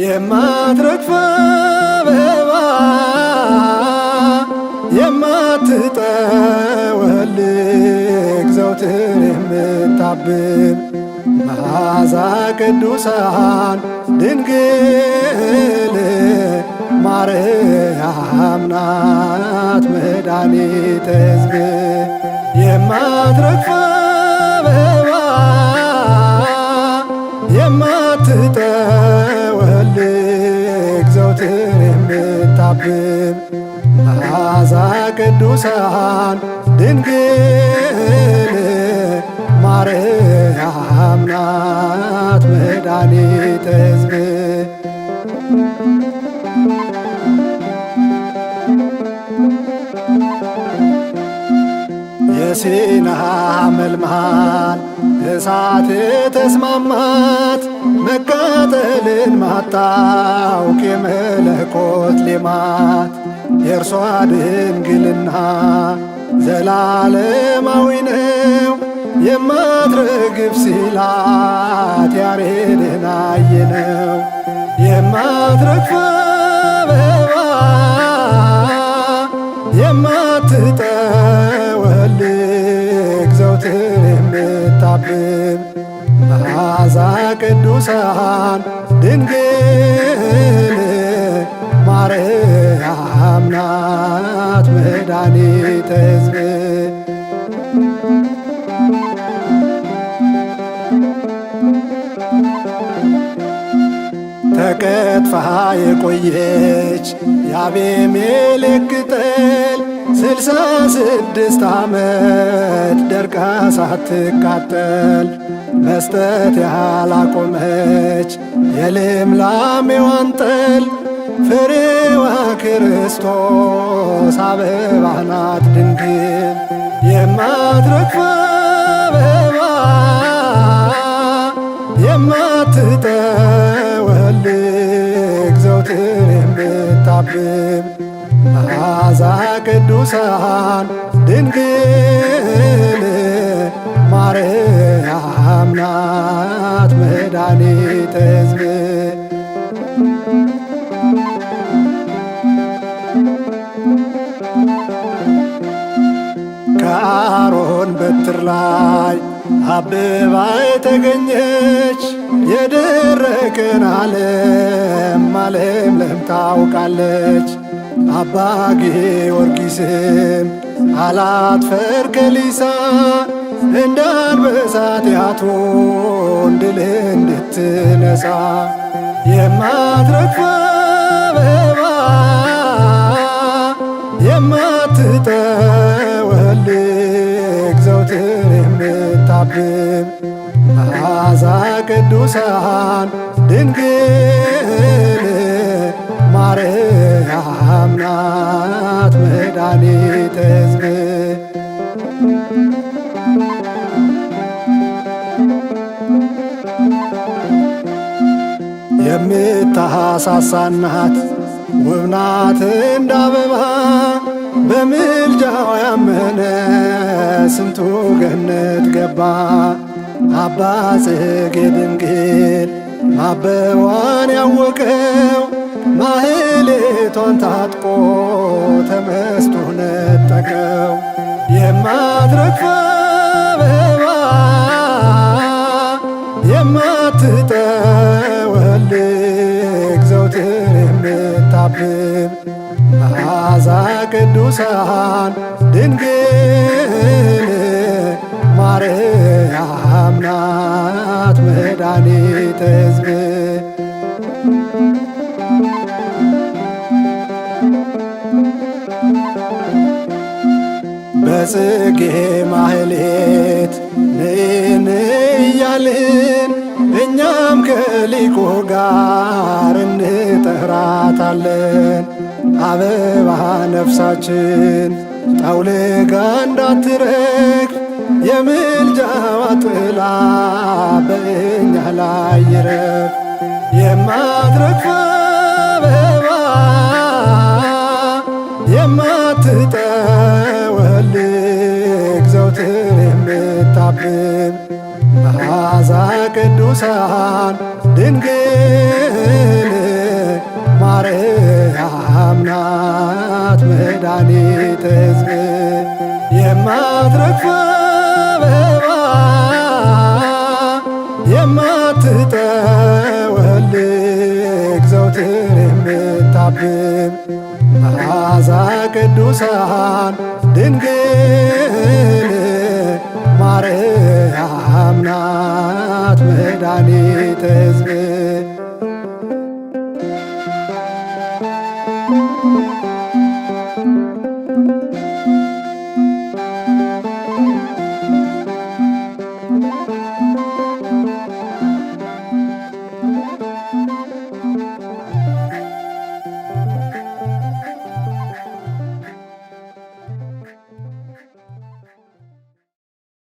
የማትረግፍ አበባ የማትጠወልግ ዘውትር የምታብብ መዓዛ ቅዱሳን ድንግል ማርያም ናት መድኃኒተ ሕዝብ። የማትረግፍ አበባ የማትጠወልግ ዘውትር የምታብብ መዓዛ ቅዱሳን ድንግል ማርያም ናት መድኃኒተ ሕዝብ። የሲና መልማል እሳት ተስማማት መቃጠልን ማታውቅ የመለኮት ሌማት የእርሷ ድንግልና ዘላለማዊ ነው። የማትረግፍ ሲላት ያሬድን አየነው። የማትረግፍ አበባ የማትጠወልግ ዘውትር የምታብብ መዓዛ ቅዱሳን ድንግል ማርያም ናት መድኃኒተ ሕዝብ። ተቀጥፋ የቆየች የአቤሜሌክ ቅጠል 66 ዓመት ደርቃ ሳትቃጠል መስጠት ያላቆመች የልምላሜዋን ጠል ፍሬዋ ክርስቶስ አበባ ናት ድንግል። የማትረግፍ አበባ የማትጠወልግ ዘውትር የምታብብ መዓዛ ቅዱሳን ድንግል ማርያም ናት መድኃኒተ ሕዝብ። ከአሮን በትር ላይ አብባ የተገኘች የደረቀን ዓለም ማለምለም ታውቃለች። አባ ጊዮርጊስም አላትፈር ከሊሳ እንደ አንበሳ ጢያቶን ድል እንድትነሳ የማትረግፍ አበባ የማትጠወልግ ዘውትር የምታብብ መዓዛ ቅዱሳን ድንግል ማርያም ናት መድኃኒተ ሕዝብ። የምታሳሳናት ውብ ናት እንደ አበባ በምልጃዋ ያመነ ስንቱ ገነት ገባ። አባ ጽጌ ድንግል ማበዋን ያወቀው ማህሌቷን ታጥቆ ተመስጦ ነጠቀው። የማትረግፍ አበባ የማትጠወልግ ዘውትር የምታብብ መዓዛ ቅዱሳን ድንግል ማርያም ናት መድኃኒተ ሕዝብ። በጽጌ ማህሌት ነይን እያልን እኛም ከሊቁ ጋር እንጠራታለን። አበባ ነፍሳችን ጠውልጋ እንዳትረግፍ የምልጃዋ ጥላ በእኛ ላይ ይረፍ። የማትረግፍ አበባ የማትጠወልግ ዘውትር የምታብብ መዓዛ ቅዱሳን ድንግል ማርያም ናት መድኃኒተ ሕዝብ። የማትረግፍ አበባ የማትጠወልግ ዘውትር የምታብብ መዓዛ ቅዱሳን ድንግል ማርያም ናት መድኃኒተ ሕዝብ።